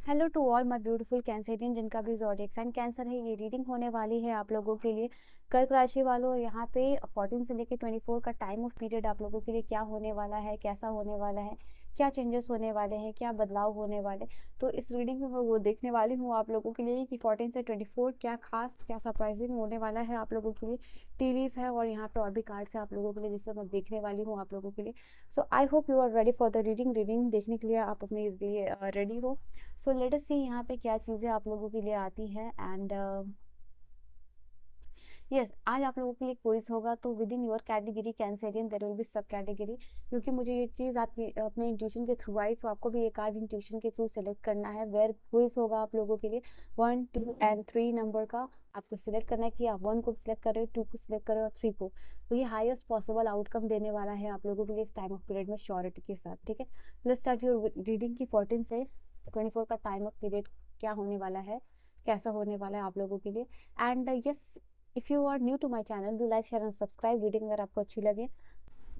Hello to all my beautiful Cancerian जिनका भी zodiac sign cancer है। ये रीडिंग होने वाली है आप लोगों के लिए। कर्क राशि वालों, यहाँ पे 14 से लेकर 24 का टाइम ऑफ पीरियड आप लोगों के लिए क्या होने वाला है, कैसा होने वाला है, क्या चेंजेस होने वाले हैं, क्या बदलाव होने वाले। तो इस रीडिंग में मैं वो देखने वाली हूँ आप लोगों के लिए कि 14 से 24 क्या खास, क्या सरप्राइजिंग होने वाला है आप लोगों के लिए। टी लीफ है और यहाँ पे और भी कार्ड्स है आप लोगों के लिए जिससे मैं देखने वाली हूँ आप लोगों के लिए। So I hope you are ready for the reading देखने के लिए आप अपने लिए रेडी हो। सो लेट अस सी यहाँ पे क्या चीज़ें आप लोगों के लिए आती हैं। एंड यस, आज आप लोगों के लिए क्विज होगा। तो within your category caesarean there will be sub category, क्योंकि मुझे ये चीज़ आपकी अपने इंट्यूशन के थ्रू आई। तो आपको भी ये कार्ड इंट्यूशन के थ्रू सेलेक्ट करना है। वेयर क्विज होगा आप लोगों के लिए 1, 2 एंड 3 नंबर का आपको सिलेक्ट करना है कि आप 1 को सिलेक्ट कर रहे हो, 2 को सिलेक्ट कर रहे हो, 3 को। तो ये हाईएस्ट पॉसिबल आउटकम देने वाला है आप लोगों के लिए इस टाइम ऑफ पीरियड में श्योरिटी के साथ। ठीक है, लेट्स स्टार्ट योर रीडिंग की 14 से 24 का टाइम ऑफ पीरियड क्या होने वाला है, कैसा होने वाला है आप लोगों के लिए। And yes, if you are new to my channel do like share and subscribe. Reading अगर आपको अच्छी लगे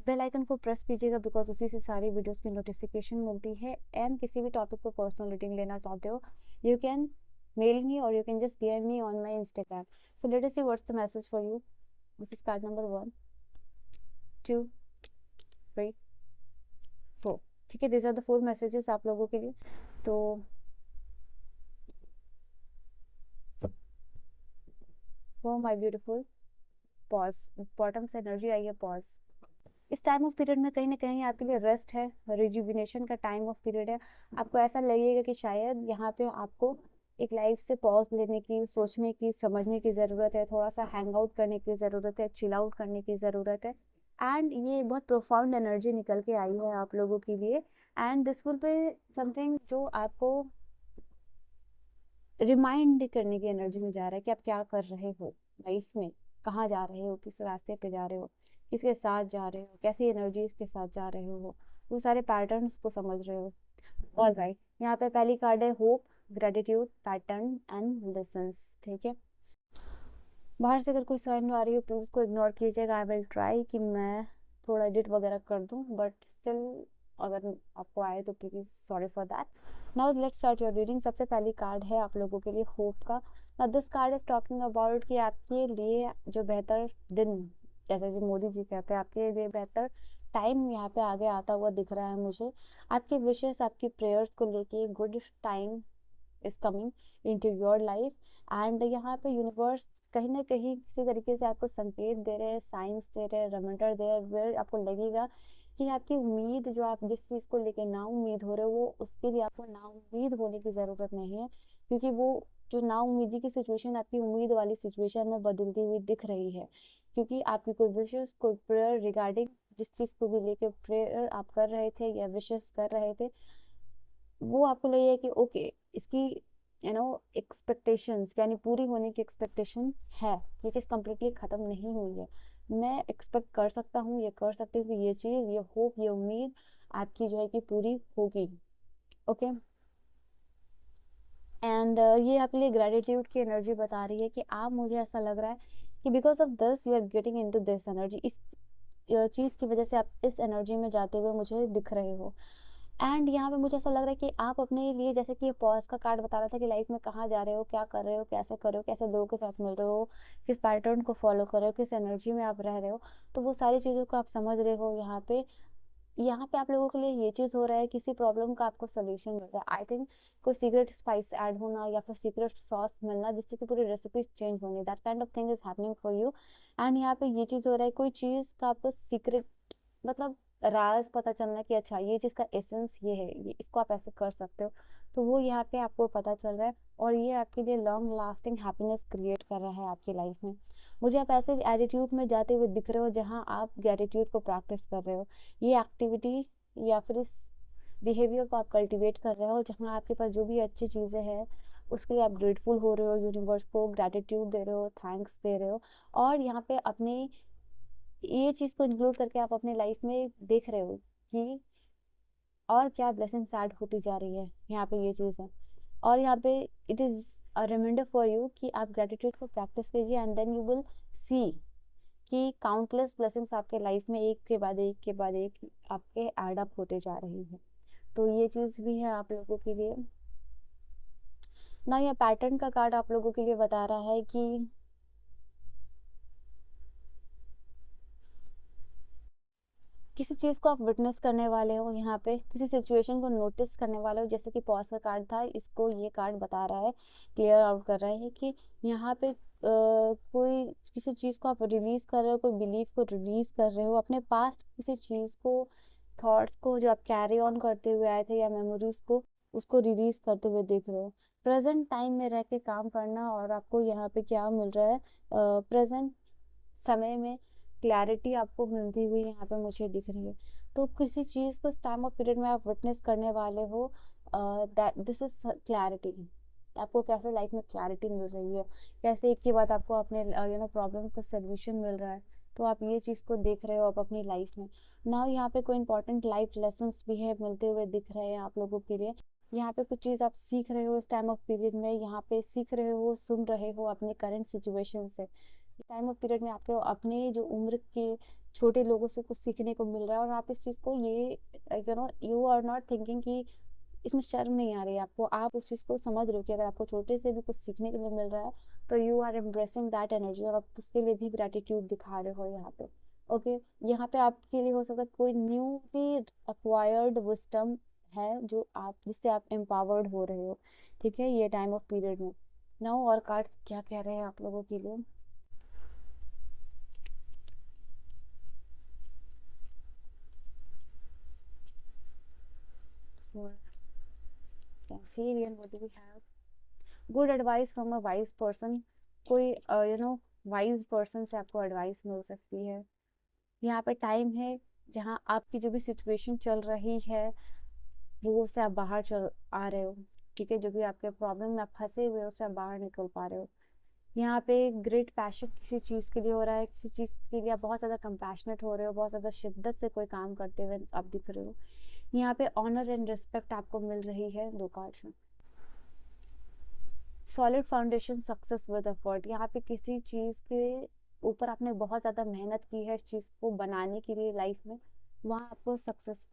बेल आइकन को प्रेस कीजिएगा, बिकॉज उसी से सारी वीडियोस की नोटिफिकेशन मिलती है। एंड किसी भी टॉपिक पर पर्सनल रीडिंग लेना चाहते हो, यू कैन मेल मी और you can just DM me on my Instagram. So let us see what's the message for you. This is called number 1, 2, 3, 4। ठीक है, दिस आर द 4 मैसेजेस आप लोगों के लिए। तो वो माय ब्यूटीफुल पॉज, बॉटम से एनर्जी आई है पॉज। इस टाइम ऑफ पीरियड में कहीं ना कहीं आपके लिए रेस्ट है, रिजुविनेशन का टाइम ऑफ पीरियड है। आपको ऐसा लगेगा कि शायद यहाँ पे आपको एक लाइफ से पॉज लेने की, सोचने की, समझने की ज़रूरत है, थोड़ा सा हैंग आउट करने की ज़रूरत है, चिल आउट करने की ज़रूरत है। एंड ये बहुत प्रोफाउंड एनर्जी निकल के आई है आप लोगों के लिए। And this will be something जो आपको रिमाइंड करने की एनर्जी में जा रहा है कि आप क्या कर रहे हो लाइफ में, कहाँ जा रहे हो, किस रास्ते पे जा रहे हो, किसके साथ जा रहे हो, कैसी एनर्जीज के साथ जा रहे हो, वो सारे पैटर्न्स को समझ रहे हो। ऑल राइट, यहाँ पे पहली कार्ड है hope, gratitude, pattern and lessons. ठीक है, बाहर से अगर कोई साइन आ रही हो प्लीज़ उसको इग्नोर कीजिएगा। आई विल ट्राई कि मैं थोड़ा एडिट वगैरह कर दूँ, बट स्टिल अगर आपको आए तो please sorry for that. Now let's start your reading. सबसे पहली कार्ड है आप लोगों के लिए होप का। Now this card is talking about कि आपके लिए जो बेहतर दिन, जैसे जो मोदी जी कहते हैं, आपके लिए बेहतर टाइम यहाँ पे आगे आता हुआ दिख रहा है मुझे। आपके विशेष, आपकी प्रेयर्स को लेके good time is coming into your life. And यहाँ पे यूनिवर्स कहीं ना कहीं किसी तरीके से आपको संकेत दे रहे हैं, साइंस दे रहे हैं, रिमाइंडर दे रहे हैं, वेयर आपको लगेगा कि आपकी उम्मीद, जो आप जिस चीज़ को लेके ना उम्मीद हो रहे हो, वो उसके लिए आपको ना उम्मीद होने की ज़रूरत नहीं है। क्योंकि वो जो ना उम्मीदी की सिचुएशन आपकी उम्मीद वाली सिचुएशन में बदलती हुई दिख रही है। क्योंकि आपकी कोई विशेष, कोई प्रेयर रिगार्डिंग जिस चीज़ को भी लेके प्रेयर आप कर रहे थे या विशेष कर रहे थे, वो आपको लगे कि ओके, इसकी एक्सपेक्टेशंस यानी पूरी होने की एक्सपेक्टेशन है। ये चीज़ कम्प्लीटली ख़त्म नहीं हुई है। मैं एक्सपेक्ट कर सकता हूँ, ये कर सकती हूँ कि ये चीज़, ये होप, ये उम्मीद आपकी जो है कि पूरी होगी। ओके, एंड ये आपके लिए ग्रेटिट्यूड की एनर्जी बता रही है कि आप, मुझे ऐसा लग रहा है कि because of this you are getting into this energy. इस चीज़ की वजह से आप इस एनर्जी में जाते हुए मुझे दिख रहे हो। एंड यहाँ पे मुझे ऐसा लग रहा है कि आप अपने लिए, जैसे कि ये पॉज का कार्ड बता रहा था कि लाइफ में कहाँ जा रहे हो, क्या कर रहे हो, कैसे कर रहे हो, कैसे लोगों के साथ मिल रहे हो, किस पैटर्न को फॉलो कर रहे हो, किस एनर्जी में आप रह रहे हो, तो वो सारी चीज़ों को आप समझ रहे हो। यहाँ पे आप लोगों के लिए ये चीज़ हो रहा है, किसी प्रॉब्लम का आपको सोल्यूशन मिल रहा है। आई थिंक कोई सीक्रेट स्पाइस ऐड होना या फिर सीक्रेट सॉस मिलना जिससे कि पूरी रेसिपी चेंज होनी, that kind of thing is happening for you. And यहाँ पे ये चीज़ हो रहा है, कोई चीज़ का आपको सीक्रेट, मतलब राज पता चलना कि अच्छा ये चीज़ का एसेंस ये है, ये इसको आप ऐसे कर सकते हो, तो वो यहाँ पे आपको पता चल रहा है। और ये आपके लिए लॉन्ग लास्टिंग हैप्पीनेस क्रिएट कर रहा है आपकी लाइफ में। मुझे आप ऐसे एटीट्यूड में जाते हुए दिख रहे हो जहाँ आप ग्रेटिट्यूड को प्रैक्टिस कर रहे हो, ये एक्टिविटी या फिर इस बिहेवियर को आप कल्टिवेट कर रहे हो, जहाँ आपके पास जो भी अच्छी चीज़ें हैं उसके लिए आप ग्रेटफुल हो रहे हो, यूनिवर्स को ग्रेटिट्यूड दे रहे हो, थैंक्स दे रहे हो। और यहाँ पे अपने ये चीज़ को इंक्लूड करके आप अपने लाइफ में देख रहे हो कि और क्या ब्लेसिंग्स ऐड होती जा रही है। यहाँ पे ये चीज़ है। और यहाँ पे it is a reminder for you कि आप ग्रेटिट्यूड को प्रैक्टिस कीजिए and then you will see कि काउंटलेस ब्लेसिंग्स आपके लाइफ में एक के बाद एक के बाद एक आपके ऐड अप होते जा रही है। तो ये चीज़ भी है आप लोगों के लिए। ना ये पैटर्न का कार्ड आप लोगों के लिए बता रहा है कि किसी चीज़ को आप विटनेस करने वाले हो, यहाँ पे किसी सिचुएशन को नोटिस करने वाले हो, जैसे कि पॉज का कार्ड था, इसको ये कार्ड बता रहा है, क्लियर आउट कर रहा है कि यहाँ पे कोई किसी चीज़ को आप रिलीज कर रहे हो, कोई बिलीफ को रिलीज कर रहे हो, अपने पास्ट किसी चीज़ को, थॉट्स को जो आप कैरी ऑन करते हुए आए थे या मेमोरीज को, उसको रिलीज करते हुए देख रहे हो। प्रेजेंट टाइम में रह के काम करना, और आपको यहाँ पे क्या मिल रहा है, प्रेजेंट समय में क्लैरिटी आपको मिलती हुई यहाँ पे मुझे दिख रही है। तो किसी चीज़ को इस टाइम ऑफ पीरियड में आप विटनेस करने वाले हो, दैट दिस इज क्लैरिटी। आपको कैसे लाइफ में क्लैरिटी मिल रही है, कैसे एक के बाद आपको अपने प्रॉब्लम का सोल्यूशन मिल रहा है। तो आप ये चीज़ को देख रहे हो आप अपनी लाइफ में। ना यहाँ पे कोई इंपॉर्टेंट लाइफ लेसन्स भी है मिलते हुए दिख रहे हैं आप लोगों के लिए। यहाँ पे कुछ चीज़ आप सीख रहे हो इस टाइम ऑफ पीरियड में, यहाँ पे सीख रहे हो, सुन रहे हो अपने करंट सिचुएशन से। टाइम ऑफ पीरियड में आपको अपने जो उम्र के छोटे लोगों से कुछ सीखने को मिल रहा है, और आप इस चीज़ को ये यू आर नॉट थिंकिंग कि इसमें शर्म नहीं आ रही है आपको, आप उस चीज़ को समझ रहे हो कि अगर आपको छोटे से भी कुछ सीखने के लिए मिल रहा है तो you are embracing that energy, और आप उसके लिए भी ग्रेटिट्यूड दिखा रहे हो यहाँ पे। ओके, यहाँ पे आपके लिए हो सकता है कोई न्यूली अक्वायर्ड विस्डम है जो आप, जिससे आप एम्पावर्ड हो रहे हो। ठीक है, ये टाइम ऑफ पीरियड में। नाउ और कार्ड्स क्या कह रहे हैं आप लोगों के लिए। Cancerian, what do we have? Good advice from a wise person। कोई वाइज पर्सन से आपको एडवाइस मिल सकती है। यहाँ पे टाइम है जहाँ आपकी जो भी सिचुएशन चल रही है वो से आप बाहर चल आ रहे हो। ठीक है, जो भी आपके प्रॉब्लम में आप फंसे हुए हो उससे आप बाहर निकल पा रहे हो। यहाँ पे ग्रेट पैशन किसी चीज़ के लिए हो रहा है, किसी चीज़ के लिए आप बहुत ज़्यादा कंपैशनेट हो रहे हो, बहुत ज़्यादा शिद्दत से कोई काम करते हुए आप दिख रहे हो। यहाँ पे ऑनर एंड रिस्पेक्ट आपको मिल रही है दो कार्ड्स में। Solid foundation, success with effort. यहाँ पे किसी चीज़ के ऊपर आपने बहुत ज़्यादा मेहनत की है इस चीज़ को बनाने के लिए लाइफ में, वहाँ आपको सक्सेस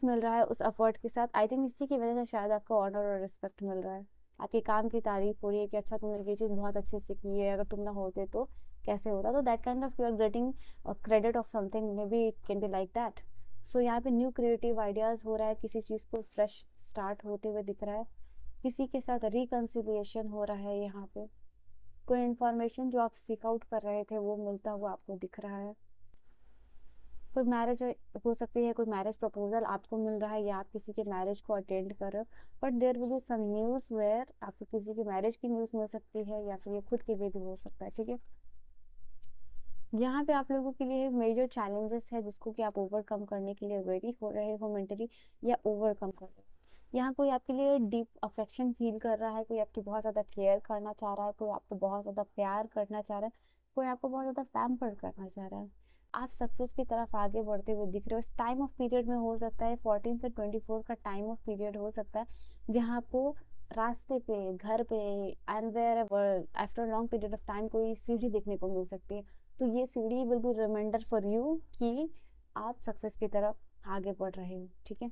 मिल रहा है उस एफर्ट के साथ। आई थिंक इसी की वजह से शायद आपको ऑनर और रिस्पेक्ट मिल रहा है, आपके काम की तारीफ हो रही है कि अच्छा तुमने ये चीज़ बहुत अच्छे से की है, अगर तुम ना होते तो कैसे होता। तो that kind of you are getting credit of something, maybe it can be like that. So यहाँ पे न्यू क्रिएटिव आइडियाज़ हो रहा है, किसी चीज़ को फ्रेश स्टार्ट होते हुए दिख रहा है, किसी के साथ रिकन्सिलिएशन हो रहा है। यहाँ पे कोई इन्फॉर्मेशन जो आप सीक आउट कर रहे थे वो मिलता हुआ आपको दिख रहा है। कोई मैरिज हो सकती है, कोई मैरिज प्रपोजल आपको मिल रहा है, या आप किसी के मैरिज को अटेंड कर रहे हो। But there will be some news where आपको किसी की मैरिज की न्यूज़ मिल सकती है, या फिर ये खुद के लिए भी हो सकता है। ठीक है, यहाँ पे आप लोगों के लिए मेजर चैलेंजेस है जिसको कि आप ओवरकम करने के लिए रेडी हो रहे हो मेंटली, या ओवरकम कर रहे हो। यहाँ कोई आपके लिए डीप अफेक्शन फील कर रहा है, कोई आपकी बहुत ज़्यादा केयर करना चाह रहा है, कोई आपको बहुत ज़्यादा प्यार करना चाह रहा है, कोई आपको बहुत ज़्यादा पैम्पर करना चाह रहा है। आप सक्सेस की तरफ आगे बढ़ते हुए दिख रहे हो इस टाइम ऑफ पीरियड में। हो सकता है 14 से 24 का टाइम ऑफ पीरियड हो सकता है जहाँ आपको रास्ते पे, घर पे, and where after long period of time कोई सीढ़ी देखने को मिल सकती है। तो ये सीढ़ी will be reminder for you कि आप सक्सेस की तरफ आगे बढ़ रहे हो। ठीक है,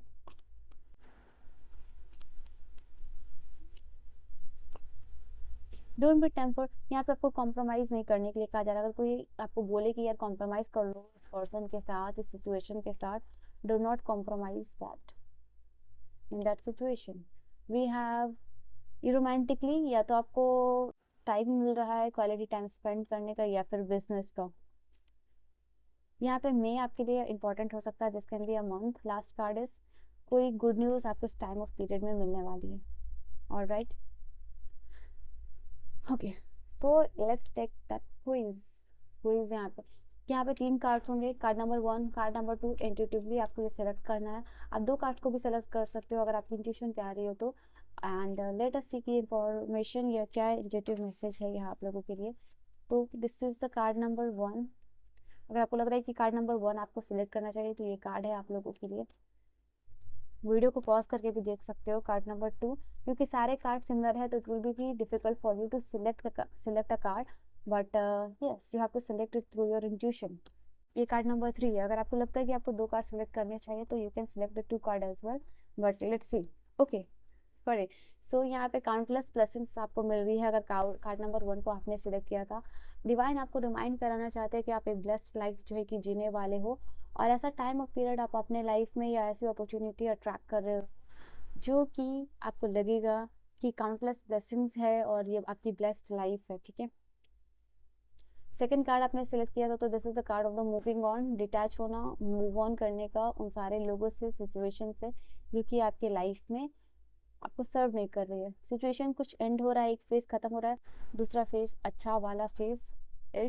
डोंट बी टेम्पर। यहाँ पे आपको कॉम्प्रोमाइज़ नहीं करने के लिए कहा जा रहा है। अगर कोई आपको बोले कि यार कॉम्प्रोमाइज़ कर लो इस पर्सन के साथ, इस सिचुएशन के साथ, do not compromise that in that situation. We have ये रोमांटिकली, या तो आपको टाइम मिल रहा है क्वालिटी टाइम स्पेंड करने का, या फिर बिजनेस का। यहाँ पे मे आपके लिए इंपॉर्टेंट हो सकता है, this can be a month. Last card is कोई गुड न्यूज़ आपको इस टाइम ऑफ पीरियड में मिलने वाली है। ऑलराइट, ओके, तो let's take that quiz. Quiz यहाँ पे 3 कार्ड होंगे, card number 1, card number 2। Intuitively आपको ये सेलेक्ट करना है। आप 2 कार्ड को भी सेलेक्ट कर सकते हो अगर आपकी इंट्यूशन कह रही हो तो। एंड लेट अस सी की इंफॉर्मेशन या क्या इंट्यूटिव मैसेज है यहाँ आप लोगों के लिए। तो this is the card number 1। अगर आपको लग रहा है कि कार्ड नंबर 1 आपको सिलेक्ट करना चाहिए तो ये कार्ड है आप लोगों के लिए। वीडियो को पॉज करके भी देख सकते हो कार्ड नंबर 2, क्योंकि सारे कार्ड सिमिलर है तो it will be difficult for you to select a card, but yes you have to select it through your intuition. ये कार्ड नंबर 3 है। अगर आपको लगता है कि आपको 2 कार्ड सिलेक्ट करने चाहिए तो you can select the 2 card as well, but let's see. Okay, sorry. So यहाँ पे काउंटलेस ब्लेसिंग्स आपको मिल रही है अगर कार्ड नंबर 1 को आपने सिलेक्ट किया था। डिवाइन आपको रिमाइंड कराना चाहते हैं कि आप एक ब्लेस्ड लाइफ जो है कि जीने वाले हो, और ऐसा टाइम और पीरियड आप अपने लाइफ में या ऐसी अपॉर्चुनिटी अट्रैक्ट कर रहे हो जो कि आपको लगेगा कि काउंटलेस ब्लेसिंग्स है और ये आपकी ब्लेस्ड लाइफ है, ठीक है। सेकंड कार्ड आपने सेलेक्ट किया था तो this is the card of the moving on, detach होना, मूव ऑन करने का उन सारे लोगों से, सिचुएशन से जो कि आपके लाइफ में आपको सर्व नहीं कर रही है। सिचुएशन कुछ एंड हो रहा है, एक फेज खत्म हो रहा है, दूसरा फेज अच्छा वाला फेज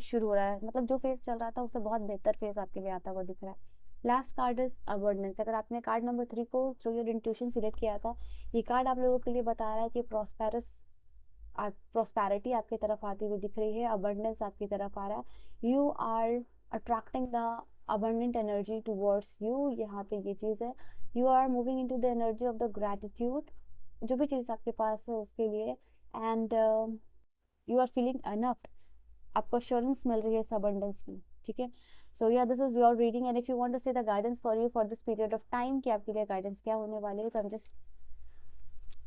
शुरू हो रहा है, मतलब जो फेज चल रहा था उससे बहुत बेहतर फेज आपके लिए आता हुआ दिख रहा है। Last card is abundance. अगर आपने कार्ड नंबर 3 को थ्रू योर इंट्यूशन सिलेक्ट किया था, ये कार्ड आप लोगों के लिए बता रहा है कि प्रॉस्पेरिटी आपकी तरफ आती हुई दिख रही है, अबंडेंस आपकी तरफ आ रहा है, you are attracting the abundant energy towards you। यहाँ पे ये चीज़ है, you are moving into the energy of the gratitude, जो भी चीज़ आपके पास है उसके लिए, and you are feeling enough, आपको अश्योरेंस मिल रही है इस abundance की, ठीक है। So yeah this is your reading and if you want to say the guidance for you for this period of time कि आपके लिए गाइडेंस क्या होने वाले है, तो I am just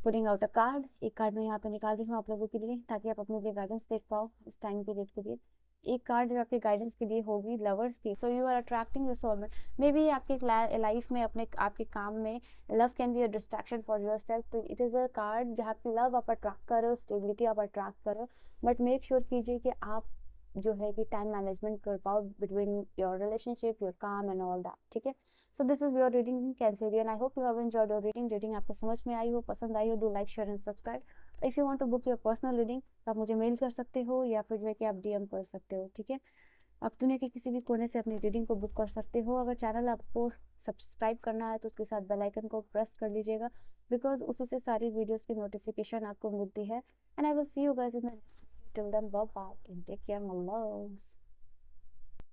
putting out a card. एक कार्ड मैं यहाँ पे निकाल रही हूँ आप लोगों के लिए ताकि आप अपने लिए गाइडेंस देख पाओ इस टाइम पीरियड के लिए। एक कार्ड जो आपके गाइडेंस के लिए होगी लवर्स की। So you are attracting your soulmate. May be आपके लाइफ में अपने आपके काम में love can be a distraction for yourself, तो इट इज़ अ कार्ड जहाँ पे लव आप अट्रैक्ट कर रहे हो, स्टेबिलिटी आप अट्रैक्ट कर रहे हो, बट मेक श्योर कीजिए कि आप जो है कि टाइम मैनेजमेंट कर पाओ बिटवीन योर रिलेशनशिप, योर काम एंड ऑल दैट, ठीक है। So this is your reading Cancerian. I hope you have enjoyed your reading. Reading आपको समझ में आई हो, पसंद आई हो, do like share and subscribe. If you want to book your personal reading तो आप मुझे मेल कर सकते हो या फिर जो है कि आप डीएम कर सकते हो, ठीक है। आप दुनिया के किसी भी कोने से अपनी रीडिंग को बुक कर सकते हो। अगर चैनल आपको सब्सक्राइब करना है तो उसके साथ बेल आइकन को प्रेस कर लीजिएगा, बिकॉज उसी से सारी वीडियोस की नोटिफिकेशन आपको मिलती है। And I will see you guys in the next video. Till then bye bye and take care my loves.